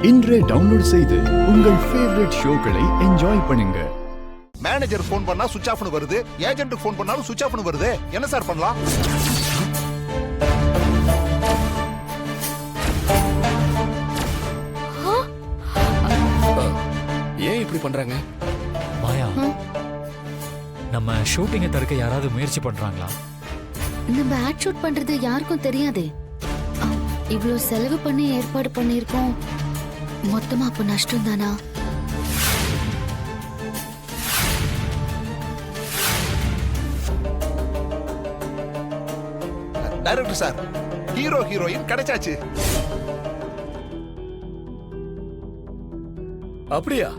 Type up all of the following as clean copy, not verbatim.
இன்றே டவுன்லோட் செய்து உங்கள் ஃபேவரட் ஷோக்களை என்ஜாய் பண்ணுங்க. மேனேஜர் ஃபோன் பண்ணா சுவிட்ச் ஆஃப்னு வருது, ஏஜென்ட்டுக்கு ஃபோன் பண்ணாலும் சுவிட்ச் ஆஃப்னு வருது. என்ன சார் பண்ணலாம்? ஏன் இப்படி பண்றாங்க? மாயா, நம்ம ஷூட்டிங்கை தடுக்க யாராவது முயற்சி பண்றாங்களா? நம்ம ஆட் ஷூட் பண்றது யாருக்கும் தெரியாதே. இவ்ளோ செலவு பண்ணி ஏற்பாடு பண்ணிருக்கோம், மொத்தமா அப்ப நஷ்டம் தானா? டைரக்டர் சார், ஹீரோ ஹீரோயின் கிடைச்சாச்சு. அப்படியா?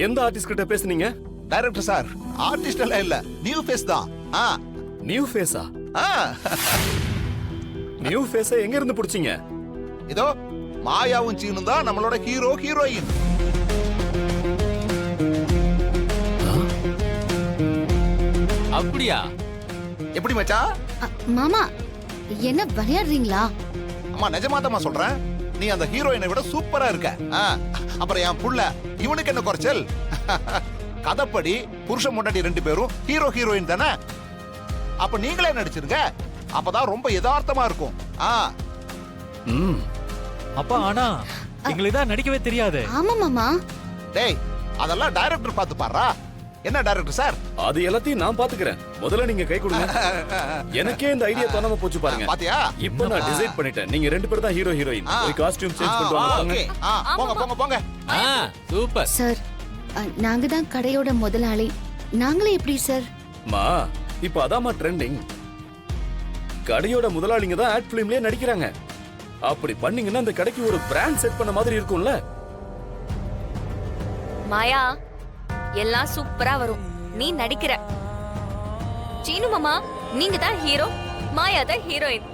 எந்த ஆர்டிஸ்ட் கிட்ட பேசுனீங்க? டைரக்டர் சார், ஆர்டிஸ்ட் எல்லாம் இல்ல, நியூ ஃபேஸ் தான். நியூ ஃபேஸா? நியூ ஃபேஸ எங்க இருந்து புடிச்சீங்க? இதோ மாயாவும் சீனும் தான் நம்மளோட ஹீரோ ஹீரோயின். அப்படியா? எப்படி மச்சா? மாமா என்ன விளையாடுறீங்களா? அம்மா நிஜமாதமா சொல்றேன், நீ அந்த ஹீரோயினை விட சூப்பரா இருக்க. அப்புறம் என் புள்ள இவனுக்கு என்ன குறைச்சல்? கதைப்படி புருஷன் முன்னாடி ரெண்டு பேரும் ஹீரோ ஹீரோயின் தானே. அப்ப நீங்களே நடிச்சிருங்க, அப்பதான் ரொம்ப யதார்த்தமா இருக்கும். அப்பா ஆனா எங்களுக்கு தான் நடிக்கவே தெரியாது. ஆமா மாமா. டேய், அதெல்லாம் டைரக்டர் பார்த்து பாருடா. என்ன டைரக்டர் சார்? அது எல்லாத்தையும் நான் பாத்துக்கிறேன், முதல்ல நீங்க கை கொடுங்க. எனக்கே இந்த ஐடியா தோணாம போச்சு பாருங்க. பாத்தியா? இப்போ நான் டிசைட் பண்ணிட்டேன், நீங்க ரெண்டு பேரும் தான் ஹீரோ ஹீரோயின். போய் காஸ்டியூம் சேஞ்ச் பண்ணிட்டு வாங்க. போங்க போங்க போங்க. சூப்பர் சார், நாங்க தான் கடையோட முதலாளி, நாங்களே எப்படி சார்? மா, இப்போ அதாம்மா ட்ரெண்டிங். கடையோட முதலாளிங்க தான் ஆட் ஃபிலிம்லயே நடிக்கிறாங்க. அப்படி பண்ணீங்கன்னா அந்த கடைக்கு ஒரு பிராண்ட் செட் பண்ண மாதிரி இருக்கும்ல. மாயா, எல்லாம் சூப்பரா வரும், நீ நடிக்கிற. சீனு மாமா, நீங்க தான் ஹீரோ, மாயா தான் ஹீரோயின்.